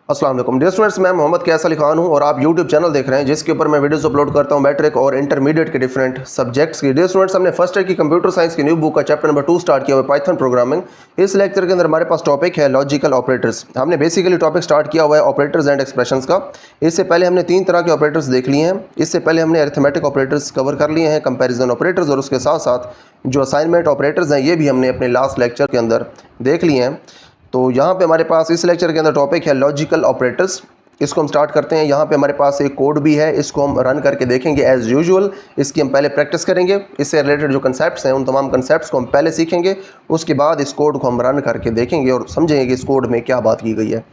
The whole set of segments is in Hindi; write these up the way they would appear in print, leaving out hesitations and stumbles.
अस्सलाम वालेकुम डियर स्टूडेंट्स, मैं मोहम्मद कैस अली खान हूं और आप YouTube चैनल देख रहे हैं जिसके ऊपर मैं वीडियोस अपलोड करता हूं मैट्रिक और इंटरमीडिएट के डिफरेंट सब्जेक्ट्स की। डियर स्टूडेंट्स, हमने फर्स्ट ईयर की कंप्यूटर साइंस की न्यू बुक का चैप्टर नंबर 2 स्टार्ट किया हुआ है, पाइथन प्रोग्रामिंग। इस लेक्चर के अंदर हमारे पास टॉपिक है लॉजिकल ऑपरेटर्स। हमने बेसिकली टॉपिक स्टार्ट किया हुआ है ऑपरेटर्स एंड एक्सप्रेशंस का। इससे पहले हमने 3 तरह के ऑपरेटर्स देख लिए हैं। इससे पहले हमने अरिथमेटिक ऑपरेटर्स कवर कर लिए हैं, कंपेरिजन ऑपरेटर्स, और उसके साथ साथ जो असाइनमेंट ऑपरेटर्स हैं ये भी हमने अपने लास्ट लेक्चर के अंदर देख लिए हैं। तो यहाँ पे हमारे पास इस लेक्चर के अंदर टॉपिक है लॉजिकल ऑपरेटर्स। इसको हम स्टार्ट करते हैं। यहाँ पे हमारे पास एक कोड भी है, इसको हम रन करके देखेंगे एज़ यूजुअल। इसकी हम पहले प्रैक्टिस करेंगे, इससे रिलेटेड जो कंसेप्ट्स हैं उन तमाम कंसेप्ट्स को हम पहले सीखेंगे। उसके बाद इस कोड को हम रन करके देखेंगे और समझेंगे कि इस कोड में क्या बात की गई है।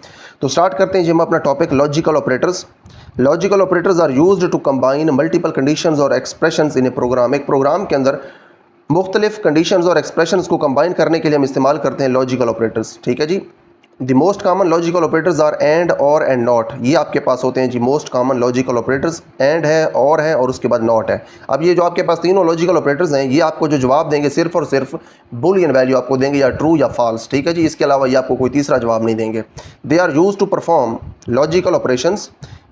तो स्टार्ट करते हैं जी हम अपना topic logical operators. Logical operators are used to combine multiple conditions और एक्सप्रेशंस इन ए प्रोग्राम। एक प्रोग्राम के अंदर मुख्तलिफ कंडीशंस और एक्सप्रेशंस को कंबाइन करने के लिए हम इस्तेमाल करते हैं लॉजिकल ऑपरेटर्स। ठीक है जी। The most common logical operators are and, or and not. ये आपके पास होते हैं जी most common logical operators. And है, और उसके बाद नॉट है। अब ये जो आपके पास तीनों लॉजिकल ऑपरेटर्स हैं ये आपको जो जवाब देंगे सिर्फ और सिर्फ बुलियन वैल्यू आपको देंगे, या ट्रू या फॉल्स। ठीक है जी। इसके अलावा ये आपको कोई तीसरा जवाब नहीं देंगे। They are used to perform logical operations.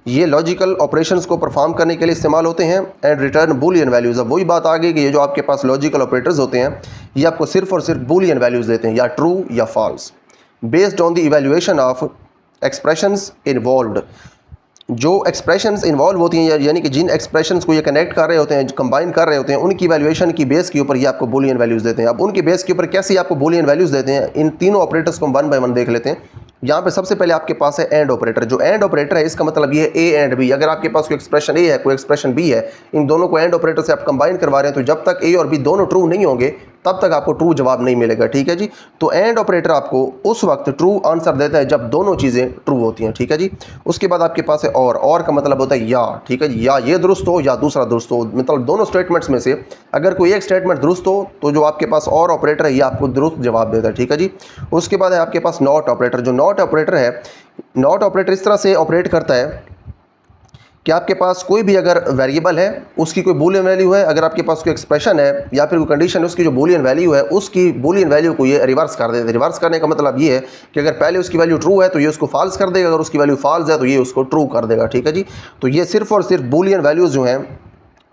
ये लॉजिकल ऑपरेशंस को परफॉर्म करने के लिए इस्तेमाल होते हैं। And return boolean values. अब वही बात आ गई कि ये जो आपके पास लॉजिकल ऑपरेटर्स होते हैं ये आपको सिर्फ और सिर्फ बुलियन वैल्यूज़ देते हैं, या ट्रू या false, based on the evaluation of expressions involved. जो एक्सप्रेशंस इन्वॉल्व होती हैं, यानी कि जिन एक्सप्रेशंस को ये कनेक्ट कर रहे होते हैं, कंबाइन कर रहे होते हैं, उनकी वैल्यूएशन की बेस के ऊपर ये आपको बुलियन वैल्यूज़ देते हैं। अब उनके बेस के ऊपर कैसे आपको बुलियन वैल्यूज़ देते हैं, इन तीनों ऑपरेटर्स को हम वन बाय वन देख लेते हैं। यहाँ पे सबसे पहले आपके पास है एंड ऑपरेटर। जो एंड ऑपरेटर है इसका मतलब ये है ए एंड बी। अगर आपके पास कोई एक्सप्रेशन ए है, कोई एक्सप्रेशन बी है, इन दोनों को एंड ऑपरेटर से आप कंबाइन करवा रहे हैं, तो जब तक ए और बी दोनों ट्रू नहीं होंगे तब तक आपको ट्रू जवाब नहीं मिलेगा। ठीक है जी। तो एंड ऑपरेटर आपको उस वक्त ट्रू आंसर देता है जब दोनों चीज़ें ट्रू होती हैं। ठीक है जी। उसके बाद आपके पास है और का मतलब होता है या। ठीक है जी। या ये दुरुस्त हो या दूसरा दुरुस्त हो, मतलब दोनों स्टेटमेंट्स में से अगर कोई एक स्टेटमेंट दुरुस्त हो तो जो आपके पास और ऑपरेटर है ये आपको दुरुस्त जवाब देता है। ठीक है जी। उसके बाद है आपके पास नॉट ऑपरेटर। जो नॉट ऑपरेटर है, नॉट ऑपरेटर इस तरह से ऑपरेट करता है कि आपके पास कोई भी अगर वेरिएबल है उसकी कोई बूलियन वैल्यू है, अगर आपके पास कोई एक्सप्रेशन है या फिर कोई कंडीशन है, उसकी जो बूलियन वैल्यू है उसकी बूलियन वैल्यू को ये रिवर्स कर देते हैं। रिवर्स करने का मतलब ये है कि अगर पहले उसकी वैल्यू ट्रू है तो ये उसको फॉल्स कर देगा, अगर उसकी वैल्यू फॉल्स है तो ये उसको ट्रू कर देगा। ठीक है जी। तो ये सिर्फ और सिर्फ बूलियन वैल्यूज़ जो हैं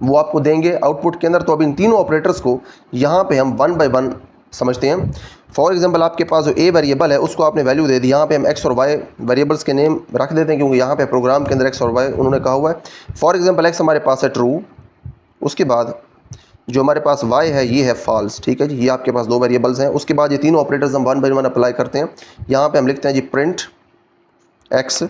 वो आपको देंगे आउटपुट के अंदर। तो अब इन तीनों ऑपरेटर्स को यहाँ पे हम वन बाय वन समझते हैं। फॉर एग्जांपल आपके पास जो ए वेरिएबल है उसको आपने वैल्यू दे दी। यहाँ पे हम एक्स और वाई वेरिएबल्स के नेम रख देते हैं क्योंकि यहाँ पे प्रोग्राम के अंदर एक्स और वाई उन्होंने कहा हुआ है। फॉर एग्जांपल एक्स हमारे पास है ट्रू, उसके बाद जो हमारे पास वाई है ये है फॉल्स। ठीक है जी। ये आपके पास दो वेरिएबल्स हैं। उसके बाद ये तीनों ऑपरेटर्स हम वन बाय वन अप्लाई करते हैं। यहाँ पर हम लिखते हैं जी प्रिंट एक्स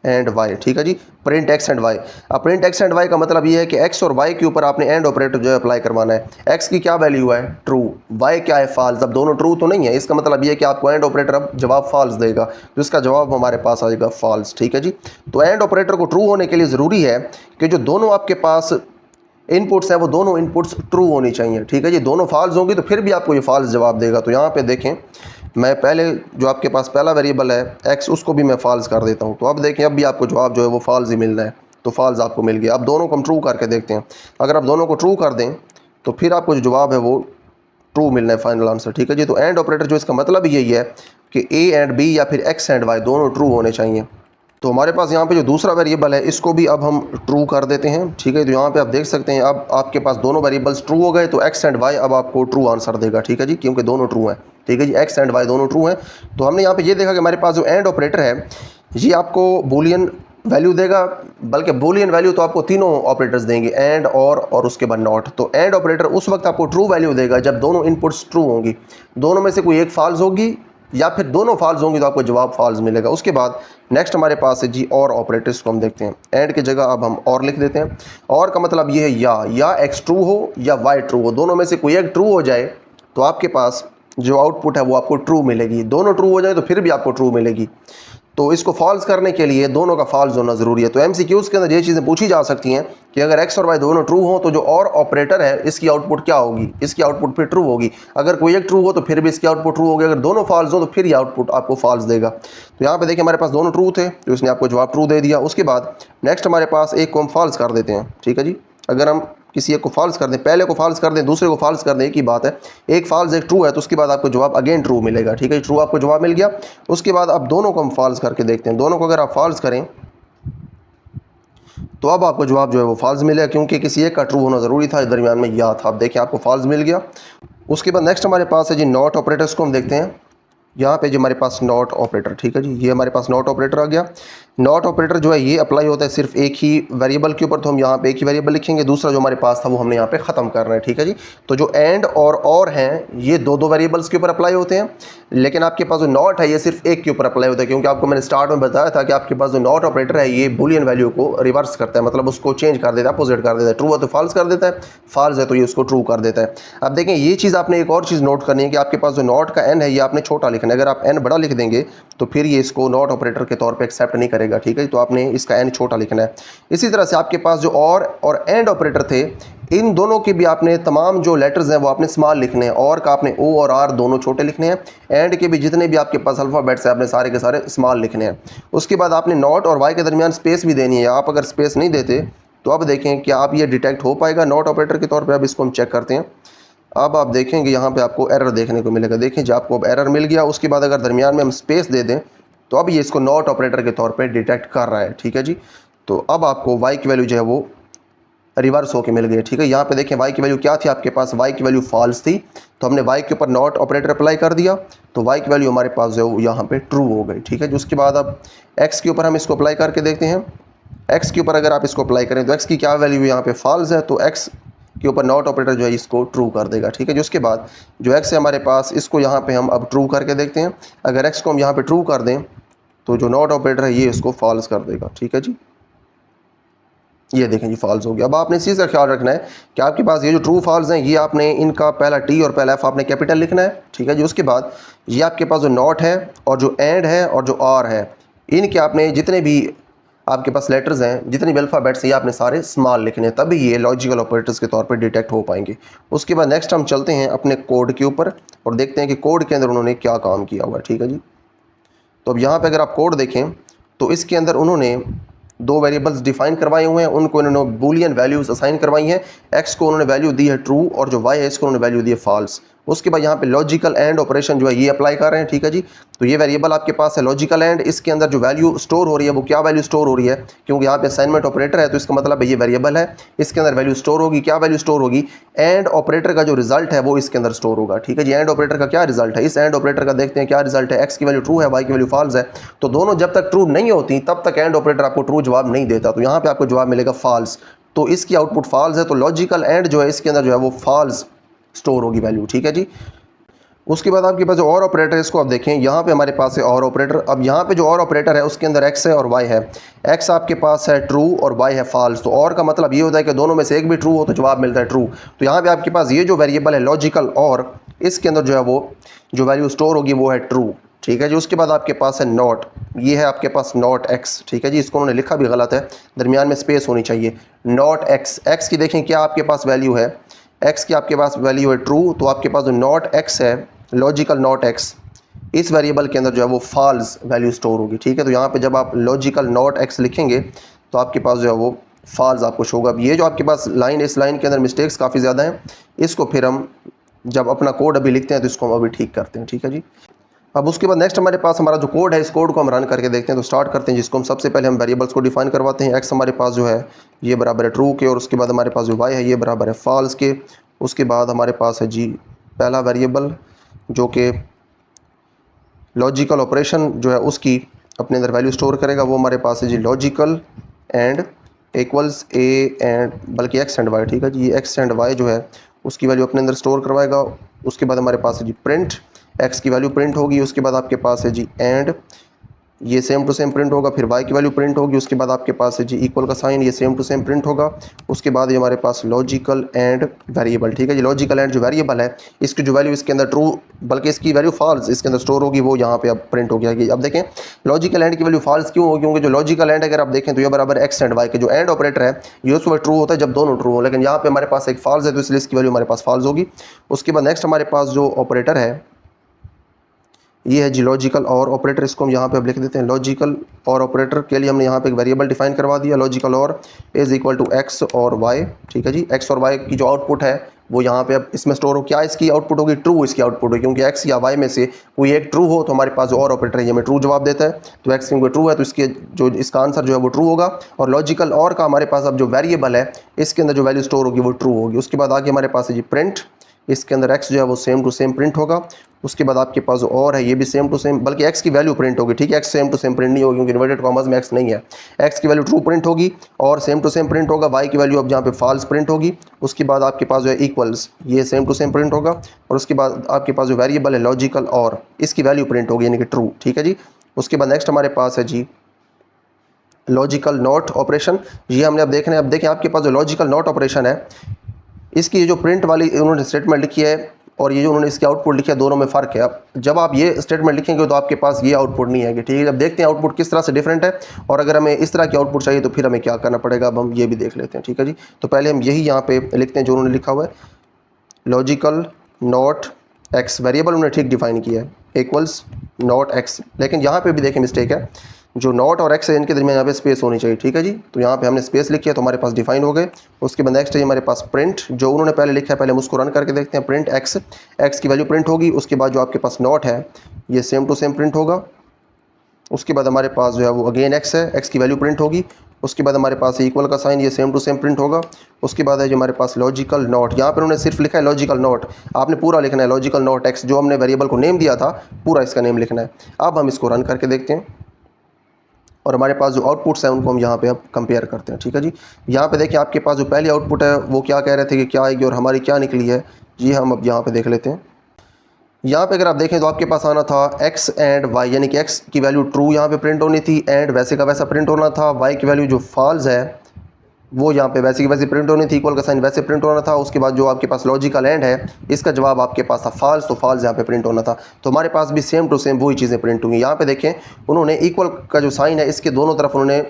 एंड वाई। ठीक है जी। Print X and Y. अब प्रिंट एक्स एंड वाई का मतलब ये है कि एक्स और वाई के ऊपर आपने एंड ऑपरेटर जो है अप्लाई करवाना है। एक्स की क्या वैल्यू है, ट्रू, वाई क्या है, फॉल्स। अब दोनों ट्रू तो नहीं है, इसका मतलब ये है कि आपको एंड ऑपरेटर अब जवाब फॉल्स देगा, तो इसका जवाब हमारे पास आएगा फॉल्स। ठीक है जी। तो एंड ऑपरेटर को ट्रू होने के लिए ज़रूरी है कि जो दोनों आपके पास इनपुट्स हैं वो दोनों इनपुट्स ट्रू होनी चाहिए। ठीक है जी। दोनों फॉल्स होंगी तो फिर भी आपको ये फॉल्स जवाब देगा। तो यहाँ पे देखें, मैं पहले जो आपके पास पहला वेरिएबल है एक्स उसको भी मैं फॉल्स कर देता हूँ। तो अब देखें अब भी आपको जवाब जो है वो फॉल्स ही मिल रहा है, तो फॉल्स आपको मिल गया। अब दोनों को हम ट्रू करके देखते हैं। अगर आप दोनों को ट्रू कर दें तो फिर आपको जो जवाब है वो ट्रू मिलना है, फाइनल आंसर। ठीक है जी। तो एंड ऑपरेटर जो इसका मतलब यही है कि ए एंड बी या फिर एक्स एंड वाई दोनों ट्रू होने चाहिए। तो हमारे पास यहाँ पे जो दूसरा वेरिएबल है इसको भी अब हम ट्रू कर देते हैं। ठीक है। तो यहाँ पे आप देख सकते हैं अब आपके पास दोनों वेरिएबल्स ट्रू हो गए, तो एक्स एंड वाई अब आपको ट्रू आंसर देगा। ठीक है जी। क्योंकि दोनों ट्रू हैं। ठीक है जी। एक्स एंड वाई दोनों ट्रू हैं। तो हमने यहाँ पे ये देखा कि हमारे पास जो एंड ऑपरेटर है ये आपको बूलियन वैल्यू देगा, बल्कि बूलियन वैल्यू तो आपको तीनों ऑपरेटर्स देंगे, एंड और उसके बाद नॉट। तो एंड ऑपरेटर उस वक्त आपको ट्रू वैल्यू देगा जब दोनों इनपुट्स ट्रू होंगी, दोनों में से कोई एक फॉल्स होगी या फिर दोनों फॉल्स होंगी तो आपको जवाब फॉल्स मिलेगा। उसके बाद नेक्स्ट हमारे पास है जी और ऑपरेटर्स को हम देखते हैं। एंड की जगह अब हम और लिख देते हैं। और का मतलब ये है या एक्स ट्रू हो या वाई ट्रू हो, दोनों में से कोई एक ट्रू हो जाए तो आपके पास जो आउटपुट है वो आपको ट्रू मिलेगी। दोनों ट्रू हो जाए तो फिर भी आपको ट्रू मिलेगी। तो इसको फॉल्स करने के लिए दोनों का फॉल्स होना ज़रूरी है। तो एमसीक्यूज़ के अंदर ये चीज़ें पूछी जा सकती हैं कि अगर एक्स और वाई दोनों ट्रू हो तो जो और ऑपरेटर है इसकी आउटपुट क्या होगी, इसकी आउटपुट फिर ट्रू होगी। अगर कोई एक ट्रू हो तो फिर भी इसकी आउटपुट ट्रू होगी, अगर दोनों फॉल्स हो तो फिर ये आउटपुट आपको फॉल्स देगा। तो यहाँ पे देखिए हमारे पास दोनों ट्रू थे तो इसने आपको जवाब ट्रू दे दिया। उसके बाद नेक्स्ट हमारे पास एक को हम फॉल्स कर देते हैं। ठीक है जी। अगर हम किसी एक को फॉल्स कर दें, पहले को फॉल्स कर दें, दूसरे को फॉल्स कर दें, एक ही बात है। एक फॉल्स एक ट्रू है तो उसके बाद आपको जवाब अगेन ट्रू मिलेगा, ठीक है। ट्रू आपको जवाब मिल गया। उसके बाद अब दोनों को हम फॉल्स करके देखते हैं। दोनों को अगर आप फॉल्स करें तो अब आपको जवाब जो है वो फॉल्स मिलेगा, क्योंकि किसी एक का ट्रू होना ज़रूरी था, दरमियान में या था। आप देखिए आपको फॉल्स मिल गया। उसके बाद नेक्स्ट हमारे पास है जी नॉट ऑपरेटर्स को हम देखते हैं। यहाँ पे जी हमारे पास नॉट ऑपरेटर, ठीक है जी, ये हमारे पास नॉट ऑपरेटर आ गया। नॉट ऑपरेटर जो है ये अप्लाई होता है सिर्फ एक ही वेरिएबल के ऊपर, तो हम यहाँ पे एक ही वेरिएबल लिखेंगे, दूसरा जो हमारे पास था वो हमने यहाँ पे ख़त्म करना है, ठीक है जी। तो जो एंड और हैं ये दो दो वेरिएबल्स के ऊपर अप्लाई होते हैं, लेकिन आपके पास जो नॉट है ये सिर्फ एक के ऊपर अप्लाई होता है, क्योंकि आपको मैंने स्टार्ट में बताया था कि आपके पास जो नॉट ऑपरेटर है ये बूलियन वैल्यू को रिवर्स करता है, मतलब उसको चेंज कर देता है, अपोजिट कर देता है। ट्रू है तो फॉल्स कर देता है, फॉल्स है तो ये उसको ट्रू कर देता है। अब देखें ये चीज़ आपने एक और चीज़ नोट करनी है कि आपके पास जो नॉट का एन है ये आपने छोटा लिखना है। अगर आप एन बड़ा लिख देंगे तो फिर ये इसको नॉट ऑपरेटर के तौर पे एक्सेप्ट नहीं करेगा, ठीक है। तो आपने इसका एन छोटा लिखना है। इसी तरह से आपके पास जो और एंड ऑपरेटर थे, इन दोनों के भी आपने तमाम जो लेटर्स हैं वो आपने स्मॉल लिखने हैं, और का आपने ओ और आर दोनों छोटे लिखने हैं। एंड के भी जितने भी आपके पास अल्फ़ाबेट्स हैं आपने सारे के सारे स्मॉल लिखने हैं। उसके बाद आपने नॉट और वाई के दरमियान स्पेस भी देनी है। आप अगर स्पेस नहीं देते तो अब देखें कि आप ये डिटेक्ट हो पाएगा नॉट ऑपरेटर के तौर पर। अब इसको हम चेक करते हैं। अब आप देखेंगे यहाँ पे आपको एरर देखने को मिलेगा। देखें जब आपको अब एरर मिल गया, उसके बाद अगर दरमियान में हम स्पेस दे दें तो अब ये इसको नॉट ऑपरेटर के तौर पे डिटेक्ट कर रहा है, ठीक है जी। तो अब आपको y की वैल्यू जो है वो रिवर्स होके मिल गई, ठीक है। यहाँ पे देखें y की वैल्यू क्या थी, आपके पास y की वैल्यू फॉल्स थी, तो हमने y के ऊपर नॉट ऑपरेटर अप्लाई कर दिया, तो y की वैल्यू हमारे पास जो है यहाँ पे ट्रू हो गई, ठीक है जी। उसके बाद अब x के ऊपर हम इसको अप्लाई करके देखते हैं। x के ऊपर अगर आप इसको अप्लाई करें तो x की क्या वैल्यू यहाँ पे फॉल्स है, तो x के ऊपर नॉट ऑपरेटर जो है इसको ट्रू कर देगा, ठीक है जी। उसके बाद जो x है हमारे पास, इसको यहाँ पे हम अब ट्रू करके देखते हैं। अगर x को हम यहाँ पे ट्रू कर दें तो जो नॉट ऑपरेटर है ये इसको फॉल्स कर देगा, ठीक है जी। ये देखें जी फॉल्स हो गया। अब आपने इस चीज़ का ख्याल रखना है कि आपके पास ये जो ट्रू फॉल्स हैं ये आपने इनका पहला टी और पहला एफ आपने कैपिटल लिखना है, ठीक है जी। उसके बाद ये आपके पास जो नॉट है और जो एंड है और जो आर है, इनके आपने जितने भी आपके पास लेटर्स हैं, जितने भी अल्फ़ाबेट्स हैं, ये आपने सारे स्मॉल लिखने हैं, तभी ये लॉजिकल ऑपरेटर्स के तौर पे डिटेक्ट हो पाएंगे। उसके बाद नेक्स्ट हम चलते हैं अपने कोड के ऊपर और देखते हैं कि कोड के अंदर उन्होंने क्या काम किया हुआ है, ठीक है जी। तो अब यहाँ पे अगर आप कोड देखें तो इसके अंदर उन्होंने दो वेरिएबल्स डिफाइन करवाए हुए हैं, उनको इन्होंने बूलियन वैल्यूज़ असाइन करवाई हैं। एक्स को उन्होंने वैल्यू दी है ट्रू और जो वाई है इसको उन्होंने वैल्यू दी है फॉल्स। उसके बाद यहाँ पे लॉजिकल एंड ऑपरेशन जो है ये अप्लाई कर रहे हैं, ठीक है जी। तो ये वेरिएबल आपके पास है लॉजिकल एंड, इसके अंदर जो वैल्यू स्टोर हो रही है वो क्या वैल्यू स्टोर हो रही है, क्योंकि यहाँ पे असाइनमेंट ऑपरेटर है तो इसका मतलब है ये वेरिएबल है, इसके अंदर वैल्यू स्टोर होगी। क्या वैल्यू स्टोर होगी, एंड ऑपरेटर का जो रिजल्ट है वो इसके अंदर स्टोर होगा, ठीक है जी। एंड ऑपरेटर का क्या रिजल्ट है, इस एंड ऑपरेटर का देखते हैं क्या रिजल्ट है। एक्स की वैल्यू ट्रू है, वाई की वैल्यू फॉल्स है, तो दोनों जब तक ट्रू नहीं होती तब तक एंड ऑपरेटर आपको ट्रू जवाब नहीं देता, तो यहाँ पे आपको जवाब मिलेगा फॉल्स। तो इसकी आउटपुट फॉल्स है, तो लॉजिकल एंड जो है इसके अंदर जो है वो फॉल्स स्टोर होगी वैल्यू, ठीक है जी। उसके बाद आपके पास जो और ऑपरेटर है इसको आप देखें, यहाँ पे हमारे पास है और ऑपरेटर। अब यहाँ पे जो और ऑपरेटर है उसके अंदर x है और y है। x आपके पास है ट्रू और y है फॉल्स, तो और का मतलब ये होता है कि दोनों में से एक भी ट्रू हो तो जवाब मिलता है ट्रू। तो यहाँ पे आपके पास ये जो वेरिएबल है लॉजिकल और, इसके अंदर जो है वो जो वैल्यू स्टोर होगी वो है ट्रू, ठीक है जी। उसके बाद आपके पास है नॉट, ये है आपके पास नॉट x, ठीक है जी। इसको उन्होंने लिखा भी गलत है, दरमियान में स्पेस होनी चाहिए। नॉट x, x की देखें क्या आपके पास वैल्यू है, x की आपके पास वैल्यू है ट्रू, तो आपके पास जो नॉट x है लॉजिकल नॉट x, इस वेरिएबल के अंदर जो है वो फॉल्स वैल्यू स्टोर होगी, ठीक है। तो यहाँ पे जब आप लॉजिकल नॉट x लिखेंगे तो आपके पास जो है वो फॉल्स आपको शो होगा। अब ये जो आपके पास लाइन, इस लाइन के अंदर मिस्टेक्स काफ़ी ज़्यादा हैं, इसको फिर हम जब अपना कोड अभी लिखते हैं तो इसको हम अभी ठीक करते हैं, ठीक है जी। अब उसके बाद नेक्स्ट हमारे पास हमारा जो कोड है, इस कोड को हम रन करके देखते हैं। तो स्टार्ट करते हैं, जिसको हम सबसे पहले हम वेरिएबल्स को डिफाइन करवाते हैं। एक्स हमारे पास जो है ये बराबर है ट्रू के, और उसके बाद हमारे पास जो वाई है ये बराबर है फॉल्स के। उसके बाद हमारे पास है जी पहला वेरिएबल जो कि लॉजिकल ऑपरेशन जो है उसकी अपने अंदर वैल्यू स्टोर करेगा, वो हमारे पास है जी logical and equals A and बल्कि एक्स एंड वाई, ठीक है जी। ये एक्स एंड वाई जो है उसकी वैल्यू अपने अंदर स्टोर करवाएगा। उसके बाद हमारे पास है जी प्रिंट, एक्स की वैल्यू प्रिंट होगी। उसके बाद आपके पास है जी एंड, ये सेम टू सेम प्रिंट होगा। फिर y की वैल्यू प्रिंट होगी। उसके बाद आपके पास है जी इक्वल का साइन, ये सेम टू सेम प्रिंट होगा। उसके बाद ये हमारे पास लॉजिकल एंड वेरिएबल, ठीक है जी। लॉजिकल एंड जो वेरिएबल है इसकी जो वैल्यू इसके अंदर ट्रू बल्कि इसकी वैल्यू फॉल्स इसके अंदर स्टोर होगी, वो यहाँ पे अब प्रिंट हो गया। अब देखें लॉजिकल एंड की वैल्यू फॉल्स क्यों होगी, क्योंकि जो लॉजिकल एंड अगर आप देखें तो ये बराबर एक्स एंड वाई के जो एंड ऑपरेटर है ये उस वक्त ट्रू होता है जब दोनों ट्रू हो, लेकिन यहाँ पे हमारे पास एक फॉल्स है तो इसलिए इसकी वैल्यू हमारे पास फॉल्स होगी। उसके बाद नेक्स्ट हमारे पास जो ऑपरेटर है ये है जी लॉजिकल और ऑपरेटर, इसको हम यहाँ पे अब लिख देते हैं। लॉजिकल और ऑपरेटर के लिए हमने यहाँ पे एक वेरिएबल डिफाइन करवा दिया, लॉजिकल और इज़ इक्वल टू एक्स और वाई। ठीक है जी, एक्स और वाई की जो आउटपुट है वो यहाँ पे अब इसमें स्टोर हो। क्या इसकी आउटपुट होगी? ट्रू इसकी आउटपुट होगी, क्योंकि एक्स या वाई में से कोई एक ट्रू हो तो हमारे पास जो और ऑपरेटर है ये हमें ट्रू जवाब देता है। तो एक्स क्योंकि ट्रू है तो इसके जो इसका आंसर जो है वो ट्रू होगा। और लॉजिकल और का हमारे पास अब जो वेरिएबल है इसके अंदर जो वैल्यू स्टोर होगी वो ट्रू होगी। उसके बाद आगे हमारे पास है जी प्रिंट, इसके अंदर x जो है वो सेम टू सेम प्रिंट होगा। उसके बाद आपके पास और है ये भी सेम टू सेम, बल्कि x की वैल्यू प्रिंट होगी। ठीक है, x same to same print नहीं होगी क्योंकि इन्वर्टेड कॉमर्स में x नहीं है। x की वैल्यू ट्रू प्रिंट होगी और सेम टू सेम प्रिंट होगा। y की वैल्यू अब जहाँ पे फॉल्स प्रिंट होगी। उसके बाद आपके पास जो है इक्वल्स, ये सेम टू सेम प्रिंट होगा। और उसके बाद आपके पास जो वेरिएबल है लॉजिकल और, इसकी वैल्यू प्रिंट होगी यानी कि ट्रू। ठीक है जी। उसके बाद नेक्स्ट हमारे पास है जी लॉजिकल नॉट ऑपरेशन। ये हमने अब देखना है। अब देखें आपके पास जो लॉजिकल नॉट ऑपरेशन है इसकी ये जो प्रिंट वाली उन्होंने स्टेटमेंट लिखी है और ये जो उन्होंने इसकी आउटपुट लिखी है दोनों में फ़र्क है। अब जब आप ये स्टेटमेंट लिखेंगे तो आपके पास ये आउटपुट नहीं आएगी। ठीक है, जब देखते हैं आउटपुट किस तरह से डिफरेंट है और अगर हमें इस तरह की आउटपुट चाहिए तो फिर हमें क्या करना पड़ेगा, अब हम ये भी देख लेते हैं। ठीक है जी, तो पहले हम यही यहाँ पे लिखते हैं जो उन्होंने लिखा हुआ है, लॉजिकल नॉट एक्स, वेरिएबल उन्होंने ठीक डिफाइन किया है इक्वल्स नॉट एक्स। लेकिन यहाँ पे भी देखें मिस्टेक है, जो नॉट और एक्स है इनके दरमियान यहाँ पे स्पेस होनी चाहिए। ठीक है जी, तो यहाँ पे हमने स्पेस लिखी है तो हमारे पास डिफाइन हो गए। उसके बाद नेक्स्ट है हमारे पास प्रिंट, जो उन्होंने पहले लिखा है पहले हम उसको रन करके देखते हैं। प्रिंट एक्स, एक्स की वैल्यू प्रिंट होगी। उसके बाद जो आपके पास नॉट है ये सेम टू सेम प्रिंट होगा। उसके बाद हमारे पास जो है वो अगेन एक्स है, एक्स की वैल्यू प्रिंट होगी। उसके बाद हमारे पास इक्वल का साइन, ये सेम टू सेम प्रिंट होगा। उसके बाद है जो हमारे पास लॉजिकल नॉट, यहाँ पर उन्होंने सिर्फ लिखा है लॉजिकल नॉट, आपने पूरा लिखना है लॉजिकल नॉट एक्स, जो हमने वेरिएबल को नेम दिया था पूरा इसका नेम लिखना है। अब हम इसको रन करके देखते हैं और हमारे पास जो आउटपुट्स हैं उनको हम यहाँ पे अब कंपेयर करते हैं। ठीक है जी, यहाँ पे देखिए आपके पास जो पहली आउटपुट है वो क्या कह रहे थे कि क्या आएगी और हमारी क्या निकली है, जी हम अब यहाँ पे देख लेते हैं। यहाँ पे अगर आप देखें तो आपके पास आना था x एंड y, यानी कि x की वैल्यू ट्रू यहाँ पे प्रिंट होनी थी एंड वैसे का वैसा प्रिंट होना था। y की वैल्यू जो फॉल्स है वो यहाँ पे वैसे की वैसे प्रिंट होनी थी, इक्वल का साइन वैसे प्रिंट होना था। उसके बाद जो आपके पास लॉजिकल एंड है इसका जवाब आपके पास था फॉल्स, तो फॉल्स यहाँ पे प्रिंट होना था। तो हमारे पास भी सेम टू सेम वही चीज़ें प्रिंट होंगी। यहाँ पे देखें उन्होंने इक्वल का जो साइन है इसके दोनों तरफ उन्होंने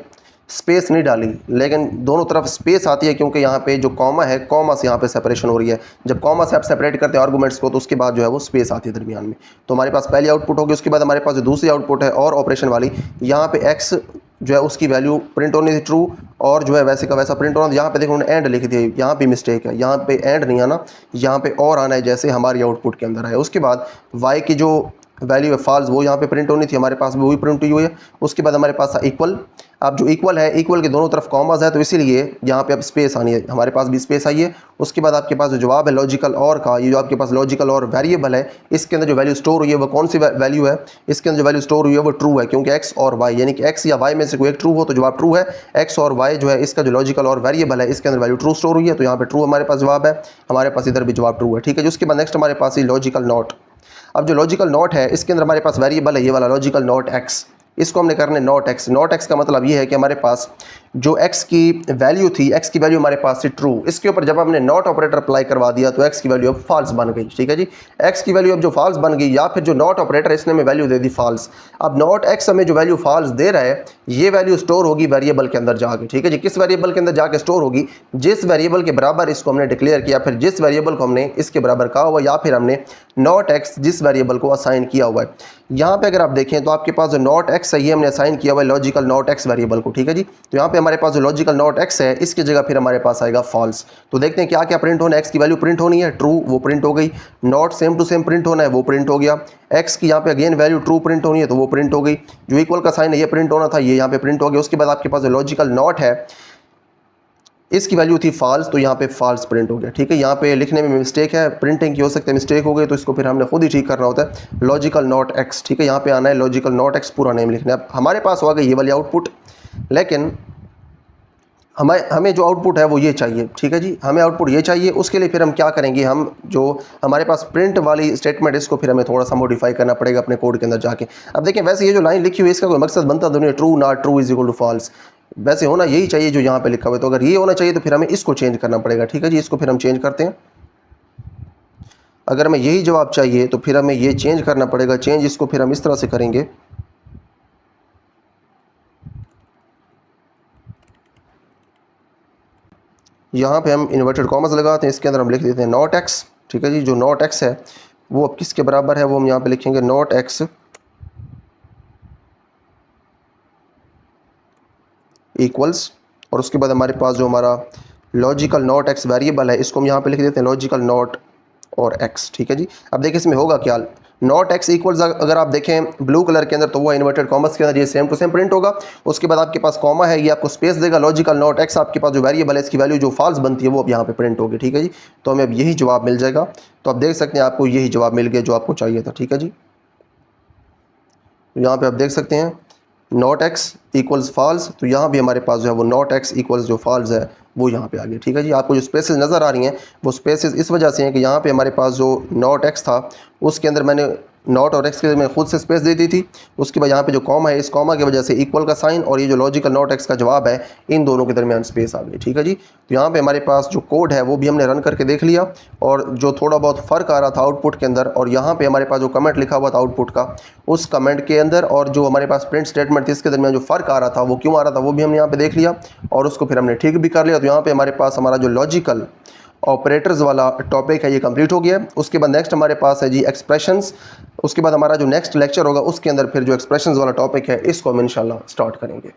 स्पेस नहीं डाली, लेकिन दोनों तरफ स्पेस आती है क्योंकि यहाँ पे जो कॉमा है, कॉमा से यहाँ पे सेपरेशन हो रही है। जब कॉमा से आप सेपरेट करते हैं आर्गूमेंट्स को तो उसके बाद जो है वो स्पेस आती है दरमियान में। तो हमारे पास पहली आउटपुट होगी। उसके बाद हमारे पास जो दूसरी आउटपुट है और ऑपरेशन वाली, यहाँ पे एक्स जो है उसकी वैल्यू प्रिंट होनी थी ट्रू और जो है वैसे का वैसा प्रिंट होना। यहाँ पे देखो उन्होंने एंड लिखी थी, यहाँ पे मिस्टेक है, यहाँ पे एंड नहीं आना, यहाँ पे और आना है जैसे हमारी आउटपुट के अंदर है। उसके बाद वाई की जो वैल्यू है फॉल्स वो यहाँ पे प्रिंट होनी थी, हमारे पास भी वही प्रिंट हुई है। उसके बाद हमारे पास था इक्वल। अब जो इक्वल है, इक्वल के दोनों तरफ कॉमास है तो इसीलिए यहाँ पे अब स्पेस आनी है, हमारे पास भी स्पेस आई है। उसके बाद आपके पास जो जवाब है लॉजिकल और का, ये जो आपके पास लॉजिकल और वेरिएबल है इसके अंदर जो वैल्यू स्टोर हुई है वो कौन सी वैल्यू है, इसके अंदर जो वैल्यू स्टोर हुई है वो ट्रू है, क्योंकि एक्स और वाई यानी कि एक्स या वाई में से कोई एक ट्रू हो तो जवाब ट्रू है। एक्स और वाई जो है इसका जो लॉजिकल और वेरिएबल है इसके अंदर वैल्यू ट्रू स्टोर हुई है, तो यहाँ पे ट्रू हमारे पास जवाब है, हमारे पास इधर भी जवाब ट्रू है। ठीक है, उसके बाद नेक्स्ट हमारे पास ही लॉजिकल नॉट। अब जो लॉजिकल नॉट है इसके अंदर हमारे पास वेरिएबल है ये वाला लॉजिकल नॉट एक्स, इसको हमने करना है नॉट एक्स। नॉट एक्स का मतलब ये है कि हमारे पास जो x की वैल्यू थी, x की वैल्यू हमारे पास थी ट्रू, इसके ऊपर जब हमने नॉट ऑपरेटर अप्लाई करवा दिया तो x की वैल्यू अब फॉल्स बन गई। ठीक है जी, x की वैल्यू अब जो फॉल्स बन गई या फिर जो नॉट ऑपरेटर इसने हमें वैल्यू दे दी फॉल्स। अब नॉट x हमें जो वैल्यू फॉल्स दे रहा है ये वैल्यू स्टोर होगी वेरिएबल के अंदर जाके। ठीक है जी, किस वेरिएबल के अंदर जाके स्टोर होगी, जिस वेरिएबल के बराबर इसको हमने डिक्लेयर किया, फिर जिस वेरिएबल को हमने इसके बराबर कहा हुआ या फिर हमने नॉट एक्स जिस वेरिएबल को असाइन किया हुआ है। यहाँ पे अगर आप देखें तो आपके पास जो नॉट एक्स है ये हमने असाइन किया हुआ है लॉजिकल नॉट एक्स वेरिएबल को। ठीक है जी, तो यहाँ पे हमारे पास जो लॉजिकल नॉट एक्स है इसकी जगह फिर हमारे पास आएगा फॉल्स। तो देखते हैं क्या क्या प्रिंट होना है। एक्स की वैल्यू प्रिंट होनी है ट्रू, वो प्रिंट हो गई। Not same to same print होना है, वो प्रिंट हो गया। एक्स की यहाँ पे अगेन वैल्यू ट्रू प्रिंट होनी है तो वो प्रिंट हो गई। जो इक्वल का साइन है ये प्रिंट होना था, ये यहाँ पे प्रिंट हो गया। उसके बाद आपके पास जो लॉजिकल नॉट है इसकी वैल्यू थी फॉल्स, तो यहाँ पे फॉल्स प्रिंट हो गया। ठीक है, यहाँ पे लिखने में मिस्टेक है, प्रिंटिंग की हो सकता है मिस्टेक हो गई, तो इसको फिर हमने खुद ही ठीक करना होता है। लॉजिकल नॉट एक्स, ठीक है, यहाँ पे आना है लॉजिकल नॉट एक्स पूरा नेम लिखना है। अब हमारे पास हो गई ये वाली आउटपुट, लेकिन हमें जो आउटपुट है वो ये चाहिए। ठीक है जी, हमें आउटपुट ये चाहिए। उसके लिए फिर हम क्या करेंगे, हम जो हमारे पास प्रिंट वाली स्टेटमेंट इसको फिर हमें थोड़ा सा मॉडिफाई करना पड़ेगा अपने कोड के अंदर जाके। अब देखिए वैसे ये जो लाइन लिखी हुई है इसका कोई मकसद बनता तो नहीं, true not true is equal to false, वैसे होना यही चाहिए जो यहाँ पे लिखा हुआ है। तो अगर ये होना चाहिए तो फिर हमें इसको चेंज करना पड़ेगा। ठीक है जी, इसको फिर हम चेंज करते हैं। अगर हमें यही जवाब चाहिए तो फिर हमें ये चेंज करना पड़ेगा। चेंज इसको फिर हम इस तरह से करेंगे, यहाँ पे हम इन्वर्टेड कॉमर्स लगाते हैं, इसके अंदर हम लिख देते हैं नॉट एक्स। ठीक है जी, जो नॉट एक्स है वो अब किसके बराबर है वो हम यहाँ पे लिखेंगे नॉट एक्स इक्वल्स, और उसके बाद हमारे पास जो हमारा लॉजिकल नॉट एक्स वेरिएबल है इसको हम यहाँ पे लिख देते हैं लॉजिकल नॉट और एक्स। ठीक है जी। अब देखिए इसमें होगा क्या, नॉट एक्स इक्वल्स अगर आप देखें ब्लू कलर के अंदर तो वो इन्वर्टेड कॉमर्स के अंदर ये सेम टू सेम प्रिंट होगा। उसके बाद आपके पास कॉमा है, ये आपको स्पेस देगा। लॉजिकल नॉट एक्स आपके पास जो वेरिएबल है इसकी वैल्यू जो फॉल्स बनती है वो अब यहाँ पे प्रिंट होगी। ठीक है जी। तो हमें अब यही जवाब मिल जाएगा। तो आप देख सकते हैं आपको यही जवाब मिल गया जो आपको चाहिए था। ठीक है जी। यहाँ पे आप देख सकते हैं नॉट एक्स इक्वल्स फॉल्स, तो यहाँ भी हमारे पास जो है वो नॉट एक्स इक्वल्स जो फॉल्स है वो यहाँ पे आ गया। ठीक है जी। आपको जो स्पेसेस नज़र आ रही हैं वो स्पेसेस इस वजह से हैं कि यहाँ पे हमारे पास जो नॉट एक्स था उसके अंदर मैंने नॉट और एक्स के लिए मैं खुद से स्पेस दे दी थी। उसके बाद यहाँ पे जो कॉमा है इस कॉमा की वजह से इक्वल का साइन और ये जो लॉजिकल नॉट एक्स का जवाब है इन दोनों के दरमियान स्पेस आ गई। ठीक है जी। तो यहाँ पे हमारे पास जो कोड है वो भी हमने रन करके देख लिया और जो थोड़ा बहुत फ़र्क आ रहा था आउटपुट के अंदर, और यहाँ पे हमारे पास जो कमेंट लिखा हुआ था आउटपुट का उस कमेंट के अंदर और जो हमारे पास प्रिंट स्टेटमेंट थी इसके दरमियान जो फ़र्क आ रहा था वो क्यों आ रहा था वो भी हमने यहाँ पे देख लिया और उसको फिर हमने ठीक भी कर लिया। तो यहाँ पे हमारे पास हमारा जो लॉजिकल ऑपरेटर्स वाला टॉपिक है ये कंप्लीट हो गया। उसके बाद नेक्स्ट हमारे पास है जी एक्सप्रेशंस। उसके बाद हमारा जो नेक्स्ट लेक्चर होगा उसके अंदर फिर जो एक्सप्रेशंस वाला टॉपिक है इसको हम इंशाल्लाह स्टार्ट करेंगे।